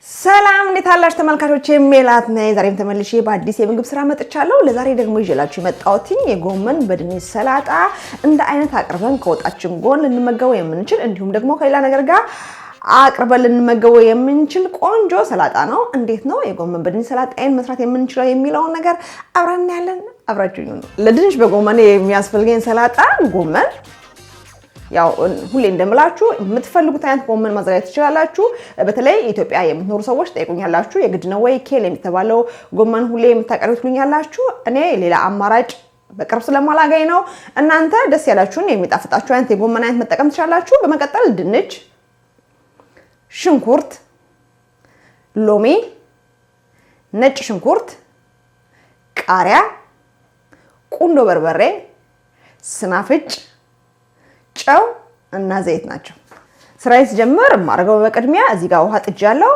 ሰላም እንዴት አላችሁ ተመልካቾቼ? ሜላት ነኝ። ዛሬም ተመልሼ በአዲስ የምግብ ስራ መጥቻለሁ። ለዛሬ ደግሞ ይዤላችሁ የመጣሁት የጎመን በድንች ሰላጣ እንደ አይነት አቅርበን ከወጣችን ጎን ልንመገበው የምንችል እንዲሁም ደግሞ ከሌላ ነገር ጋር አቅርበን ልንመገበው የምንችል ቆንጆ ሰላጣ ነው። እንዴት ነው የጎመን በድንች ሰላጣን መስራት የምንችለው የሚለውን ነገር አብረን ያለን አብራችሁኝ ነው። ለድንች በጎመን የሚያስፈልገን ሰላጣ ጎመን ያው ሁሌ እንደምላችሁ የምትፈልጉት አይነት ጎመን ማዘጋጀት ትችላላችሁ። በተለይ ኢትዮጵያ የምትኖሩ ሰዎች ጠይቁኛላችሁ የግድ ነው ወይ ኬል የሚባለው ጎመን ሁሌ የምታቀርቡልኛላችሁ። እኔ ሌላ አማራጭ በቅርብ ስለማላገኝ ነው። እናንተ ደስ ያላችሁን የሚጣፍጣችሁ አይነት የጎመን አይነት መጠቀም ትችላላችሁ። በመቀጠል ድንች፣ ሽንኩርት፣ ሎሚ፣ ነጭ ሽንኩርት፣ ቃሪያ፣ ቁንዶ በርበሬ፣ ሰናፍጭ፣ ጨው እና ዘይት ናቸው። ስራዬ ሲጀምር ማረገው በቅድሚያ እዚህ ጋር ውሃ ጥጃለሁ።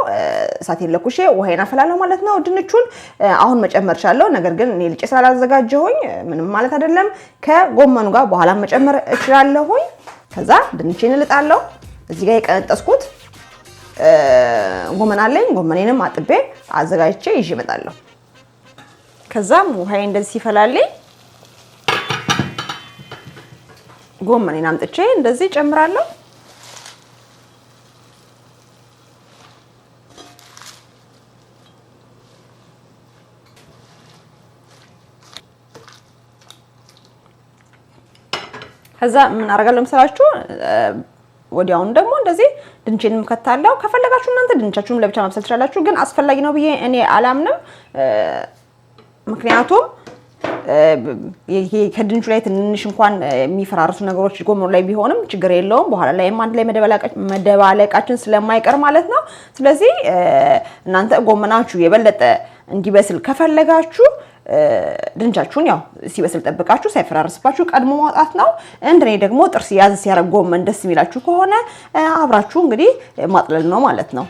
እሳቴን ለኩሼ ውሃዬን አፈላለሁ ማለት ነው። ድንቹን አሁን መጨመር ቻለሁ። ነገር ግን እኔ ልጬ ስላላዘጋጀሁኝ ምንም ማለት አይደለም። ከጎመኑ ጋር በኋላ መጨመር እችላለሁኝ። ከዛ ድንቼን እልጣለሁ። እዚህ ጋር የቀነጠስኩት ጎመን አለኝ። ጎመኔንም አጥቤ አዘጋጅቼ ይዤ እመጣለሁ። ከዛም ውሃዬ እንደዚህ ሲፈላልኝ ጎመኔን አምጥቼ እንደዚህ ጨምራለሁ። ከዛ ምን አደርጋለሁ መሰላችሁ? ወዲያውኑ ደግሞ እንደዚህ ድንቼንም ከታለው። ከፈለጋችሁ እናንተ ድንቻችሁን ለብቻ ማብሰል ትችላላችሁ፣ ግን አስፈላጊ ነው ብዬ እኔ አላምንም። ምክንያቱም ይሄ ከድንቹ ላይ ትንሽ እንኳን የሚፈራርሱ ነገሮች ጎመኑ ላይ ቢሆንም ችግር የለውም። በኋላ ላይ አንድ ላይ መደባለቃችን ስለማይቀር ማለት ነው። ስለዚህ እናንተ ጎመናችሁ የበለጠ እንዲበስል ከፈለጋችሁ ድንቻችሁን ያው ሲበስል ጠብቃችሁ ሳይፈራርስባችሁ ቀድሞ ማውጣት ነው። እንደኔ ደግሞ ጥርስ ያዝ ሲያረግ ጎመን ደስ የሚላችሁ ከሆነ አብራችሁ እንግዲህ ማጥለል ነው ማለት ነው።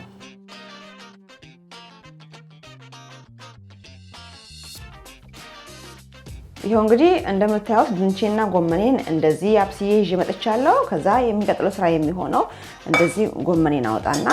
ይሄው እንግዲህ እንደምታዩት ድንቼና ጎመኔን እንደዚህ አብስዬ ይዤ መጥቻለሁ። ከዛ የሚቀጥለው ስራ የሚሆነው እንደዚህ ጎመኔን አወጣና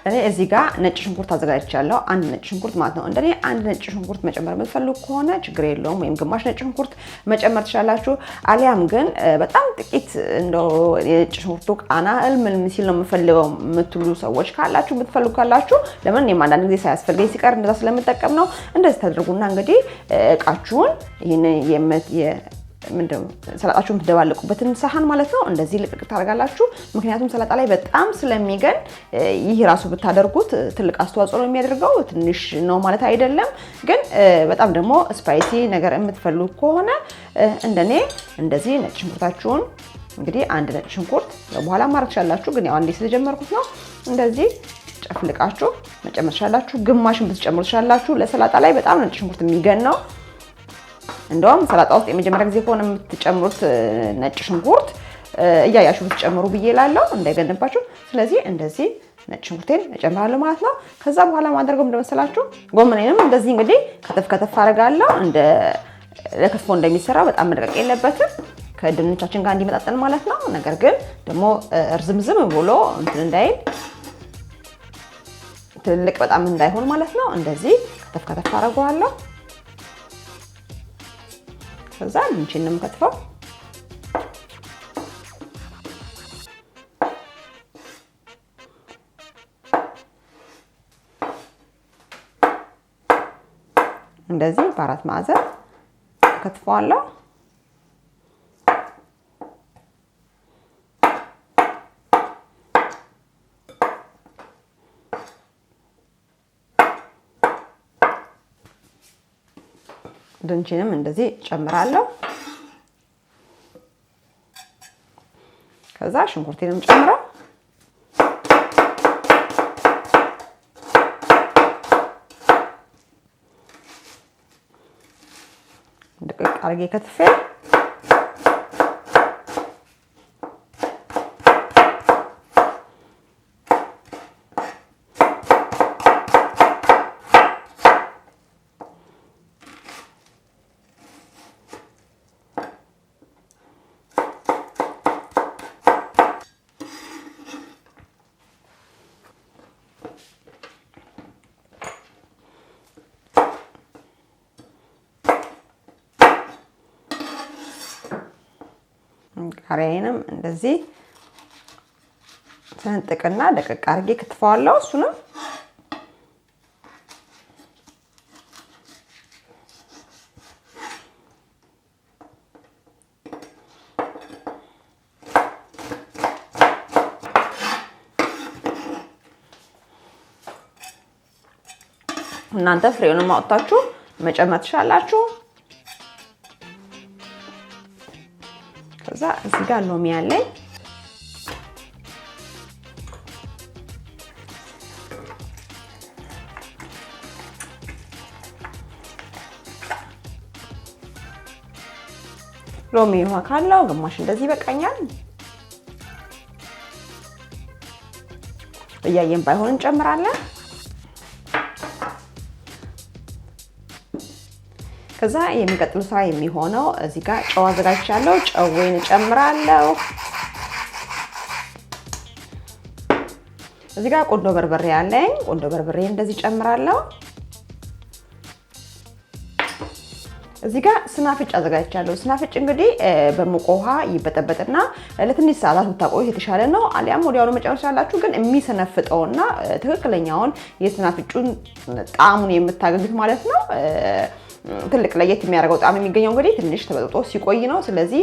እኔ እዚህ ጋር ነጭ ሽንኩርት አዘጋጅቻለሁ። አንድ ነጭ ሽንኩርት ማለት ነው። እንደኔ አንድ ነጭ ሽንኩርት መጨመር የምትፈልጉ ከሆነ ችግር የለውም፣ ወይም ግማሽ ነጭ ሽንኩርት መጨመር ትችላላችሁ። አሊያም ግን በጣም ጥቂት እንደው የነጭ ሽንኩርቱ ቃና እልም ሲል ነው የምፈልገው የምትሉ ሰዎች ካላችሁ የምትፈልጉ ካላችሁ ለምን እኔም አንዳንድ ጊዜ ሳያስፈልገኝ ሲቀር እንደዛ ስለምጠቀም ነው። እንደዚህ ታደርጉና እንግዲህ እቃችሁን ይሄን ምንድነው ሰላጣችሁን የምትደባለቁበትን ሳህን ማለት ነው እንደዚህ ልቅቅ ታደርጋላችሁ። ምክንያቱም ሰላጣ ላይ በጣም ስለሚገን ይህ ራሱ ብታደርጉት ትልቅ አስተዋጽኦ ነው የሚያደርገው። ትንሽ ነው ማለት አይደለም፣ ግን በጣም ደግሞ ስፓይሲ ነገር የምትፈልጉ ከሆነ እንደኔ እንደዚህ ነጭ ሽንኩርታችሁን እንግዲህ አንድ ነጭ ሽንኩርት በኋላ ማድረግ ትችላላችሁ፣ ግን ያው አንዴ ስለጀመርኩት ነው። እንደዚህ ጨፍልቃችሁ መጨመር ትችላላችሁ። ግማሽን ብትጨምሩ ትችላላችሁ። ለሰላጣ ላይ በጣም ነጭ ሽንኩርት የሚገን ነው። እንደውም ሰላጣ ውስጥ የመጀመሪያ ጊዜ ከሆነ የምትጨምሩት ነጭ ሽንኩርት እያያችሁ ብትጨምሩ ብዬ እላለሁ እንዳይገንባችሁ። ስለዚህ እንደዚህ ነጭ ሽንኩርቴን እጨምራለሁ ማለት ነው። ከዛ በኋላ ማድረገው እንደመሰላችሁ ጎመኔንም እንደዚህ እንግዲህ ከተፍ ከተፍ አደርጋለሁ። እንደ ለክትፎ እንደሚሰራ በጣም መድቀቅ የለበትም ከድንቻችን ጋር እንዲመጣጠን ማለት ነው። ነገር ግን ደግሞ እርዝምዝም ብሎ እንትን እንዳይል ትልቅ በጣም እንዳይሆን ማለት ነው። እንደዚህ ከተፍ ከተፍ አደርገዋለሁ። ከዛ ድንቼንም ከትፈው እንደዚህ በአራት ማዕዘን ከትፈዋለሁ። ድንቼንም እንደዚህ ጨምራለሁ። ከዛ ሽንኩርቴንም ጨምረው ድቅቅ አድርጌ ከትፌ ቃሪያዬንም እንደዚህ ሰንጥቅና ደቀቅ አድርጌ ክትፈዋለሁ። እሱንም እናንተ ፍሬውን ማውጣታችሁ መጨመር ትችላላችሁ። ከዛ እዚህ ጋር ሎሚ ያለኝ ሎሚ ውሃ ካለው ግማሽ እንደዚህ ይበቃኛል። እያየን ባይሆን እንጨምራለን። ከዛ የሚቀጥለው ስራ የሚሆነው እዚህ ጋር ጨው አዘጋጅቻለሁ። ጨውን እጨምራለሁ። እዚህ ጋር ቆንዶ በርበሬ ያለኝ ቆንዶ በርበሬ እንደዚህ እጨምራለሁ። እዚህ ጋር ስናፍጭ አዘጋጅቻለሁ። ስናፍጭ እንግዲህ በሙቅ ውሃ ይበጠበጥና ለትንሽ ሰዓታት ብታቆዩት የተሻለ ነው። አሊያም ወዲያውኑ መጨመር ትችላላችሁ። ግን የሚሰነፍጠውና ትክክለኛውን የስናፍጩን ጣዕሙን የምታገኙት ማለት ነው ትልቅ ለየት የሚያደርገው ጣዕም የሚገኘው እንግዲህ ትንሽ ተበጥብጦ ሲቆይ ነው። ስለዚህ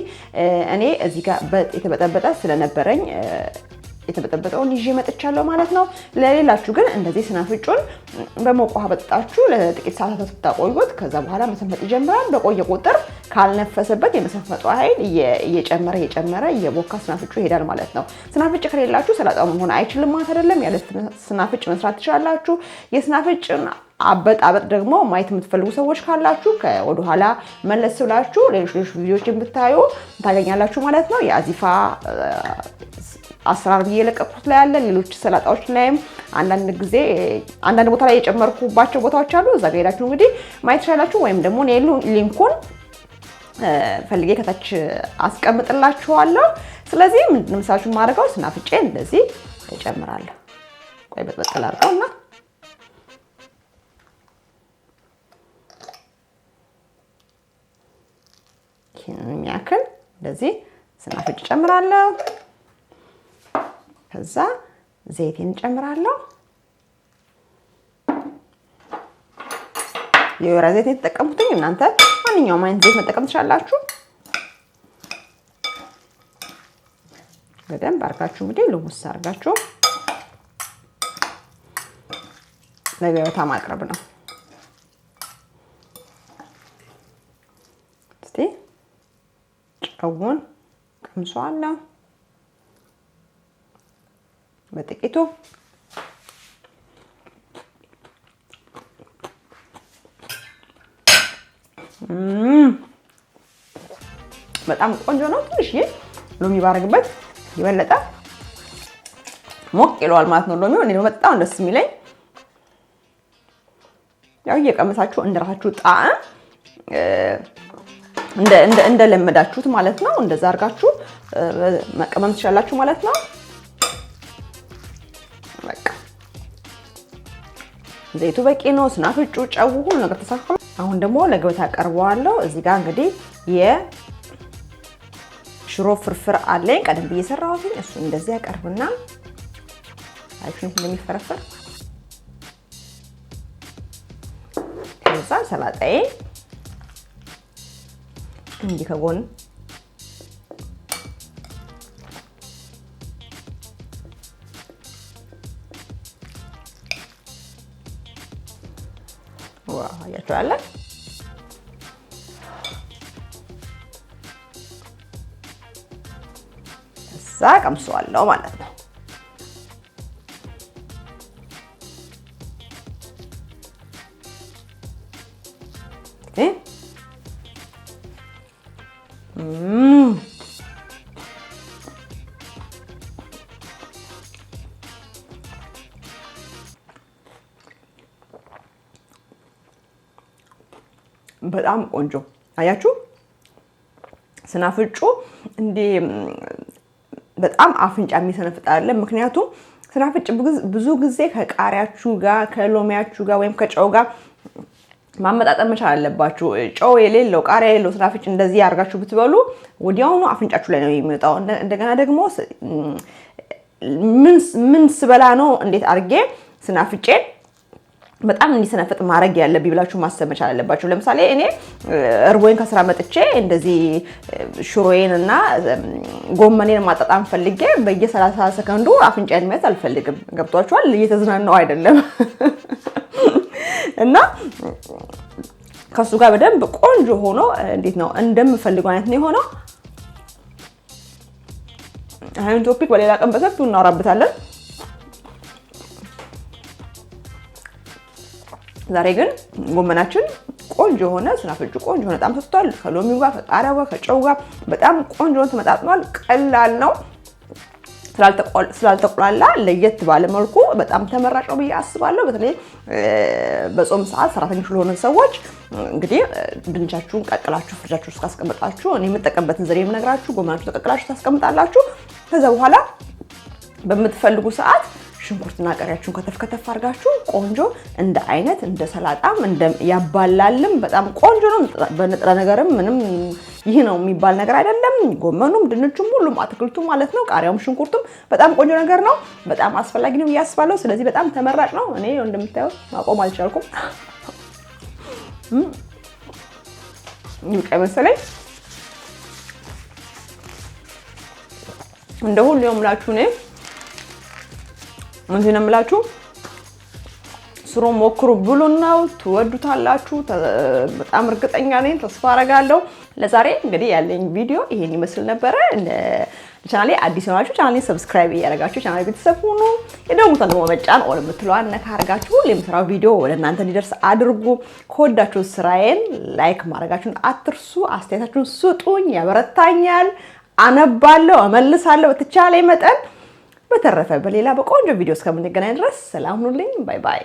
እኔ እዚህ ጋር የተበጠበጠ ስለነበረኝ የተበጠበጠውን ይዤ መጥቻለሁ ማለት ነው። ለሌላችሁ ግን እንደዚህ ስናፍጩን በሞቅ ውሃ በጥጣችሁ ለጥቂት ሰዓታት ብታቆዩት ከዛ በኋላ መሰንፈጥ ይጀምራል። በቆየ ቁጥር ካልነፈሰበት የመሰንፈጡ ኃይል እየጨመረ እየቦካ ስናፍጩ ይሄዳል ማለት ነው። ስናፍጭ ከሌላችሁ ሰላጣው መሆን አይችልም ማለት አይደለም። ያለ ስናፍጭ መስራት ትችላላችሁ። የስናፍጭን አበጣበጥ ደግሞ ማየት የምትፈልጉ ሰዎች ካላችሁ ወደ ኋላ መለስ ብላችሁ ሌሎች ቪዲዮዎችን ብታዩ ታገኛላችሁ ማለት ነው። የአዚፋ አሰራር ብዬ የለቀቁት ላይ ያለ ሌሎች ሰላጣዎች ላይም አንዳንድ ቦታ ላይ የጨመርኩባቸው ቦታዎች አሉ። እዛ ጋር ሄዳችሁ እንግዲህ ማየት ትችላላችሁ። ወይም ደግሞ ሊንኩን ፈልጌ ከታች አስቀምጥላችኋለሁ። ስለዚህ ምንድነው መሳችሁ ማድረገው ስናፍጬን እንደዚህ እጨምራለሁ። ቆይ በጥቅል አድርገውና ይሄንን የሚያክል እንደዚህ ስናፍጭ እጨምራለሁ። ከዛ ዘይቴን እጨምራለሁ። የወይራ ዘይት የተጠቀምኩት እናንተ ማንኛውም አይነት ዘይት መጠቀም ትችላላችሁ። በደንብ አርጋችሁ እንግዲህ ልውስ አርጋችሁ ለገበታ ማቅረብ ነው። እስቲ ጨውን ቀምሷለሁ በጥቂቱ። በጣም ቆንጆ ነው። ትንሽዬ ሎሚ ባረግበት ይበለጠ ሞቅ ይለዋል ማለት ነው ሎሚው። እኔ በጣም ደስ የሚለኝ ያው እየቀመሳችሁ እንደራሳችሁ ጣዕም እንደለመዳችሁት ማለት ነው። እንደዛ አርጋችሁ መቀመም ትችላላችሁ ማለት ነው። በቃ ዘይቱ በቂ ነው። ስናፍጩ፣ ጨው፣ ሁሉ ነገር ተሳክቷል። አሁን ደግሞ ለገበታ አቀርበዋለሁ። እዚህ ጋር እንግዲህ የሽሮ ፍርፍር አለኝ ቀደም ብዬ ሰራሁት። እሱ እንደዚህ አቀርብና አይሽን እንደሚፈረፈር ከዛ ሰላጣዬ እንዲህ ከጎን ያያችኋል። እዛ ቀምሰዋለሁ ማለት ነው። በጣም ቆንጆ አያችሁ። ስናፍጩ እንዴ በጣም አፍንጫ የሚሰነፍጣል። ምክንያቱም ስናፍጭ ብዙ ጊዜ ከቃሪያችሁ ጋር ከሎሚያችሁ ጋር ወይም ከጨው ጋር ማመጣጠን መቻል አለባችሁ። ጨው የሌለው ቃሪያ የሌለው ስናፍጭ እንደዚህ አድርጋችሁ ብትበሉ ወዲያውኑ አፍንጫችሁ ላይ ነው የሚመጣው። እንደገና ደግሞ ምን ስበላ ነው እንዴት አድርጌ ስናፍጬን በጣም እንዲሰነፍጥ ማድረግ ያለብኝ ብላችሁ ማሰብ መቻል አለባችሁ። ለምሳሌ እኔ እርቦኝ ከስራ መጥቼ እንደዚህ ሽሮዬን እና ጎመኔን ማጣጣም ፈልጌ በየ30 ሰከንዱ አፍንጫዬን ማየት አልፈልግም። ገብቷችኋል? እየተዝናናው አይደለም። እና ከሱ ጋር በደንብ ቆንጆ ሆኖ እንዴት ነው እንደምፈልገው አይነት ነው የሆነው። ይሄን ቶፒክ በሌላ ቀን በሰፊው እናወራበታለን። ዛሬ ግን ጎመናችን ቆንጆ ሆነ፣ ስናፍጩ ቆንጆ ሆነ፣ በጣም ተስቷል። ከሎሚው ጋር ከቃሪያው ጋር ከጨው ጋር በጣም ቆንጆ ሆኖ ተመጣጥኗል። ቀላል ነው። ስላልተቆላላ ለየት ባለ መልኩ በጣም ተመራጭ ነው ብዬ አስባለሁ። በተለይ በጾም ሰዓት ሰራተኞች ለሆነ ሰዎች እንግዲህ ድንቻችሁን ቀቅላችሁ ፍሪጃችሁ ውስጥ ካስቀመጣችሁ እኔ የምጠቀምበትን ዘዴ የምነግራችሁ ጎመናችሁ ተቀቅላችሁ ታስቀምጣላችሁ። ከዛ በኋላ በምትፈልጉ ሰዓት ሽንኩርትና ቃሪያችሁን ከተፍ አድርጋችሁ ቆንጆ እንደ አይነት እንደ ሰላጣም ያባላልም በጣም ቆንጆ ነው። በንጥረ ነገርም ምንም ይህ ነው የሚባል ነገር አይደለም። ጎመኑም ድንቹም ሁሉም አትክልቱ ማለት ነው፣ ቃሪያውም ሽንኩርቱም በጣም ቆንጆ ነገር ነው። በጣም አስፈላጊ ነው ያስባለው። ስለዚህ በጣም ተመራጭ ነው። እኔ እንደምታዩት ማቆም አልቻልኩም። ይብቃ መሰለኝ። እንደ ሁሉ የምላችሁ እኔ እንዴ ነው የምላችሁ፣ ስሩ ሞክሩ ብሉ ነው ትወዱታላችሁ። በጣም እርግጠኛ ነኝ፣ ተስፋ አረጋለሁ። ለዛሬ እንግዲህ ያለኝ ቪዲዮ ይሄን ይመስል ነበረ። ቻናሌ አዲስ ናችሁ ቻናሌን ሰብስክራይብ እያደረጋችሁ ቻናሌ ቤተሰብ ሁኑ። የደወሉን ደግሞ መጫን ኦል የምትለዋን ነካ አድርጋችሁ የምሰራው ቪዲዮ ወደ እናንተ እንዲደርስ አድርጉ። ከወዳችሁ ስራዬን ላይክ ማድረጋችሁን አትርሱ። አስተያየታችሁን ስጡኝ፣ ያበረታኛል። አነባለሁ፣ እመልሳለሁ በተቻለ መጠን። በተረፈ በሌላ በቆንጆ ቪዲዮ እስከምንገናኝ ድረስ ሰላም ሁኑልኝ። ባይ ባይ።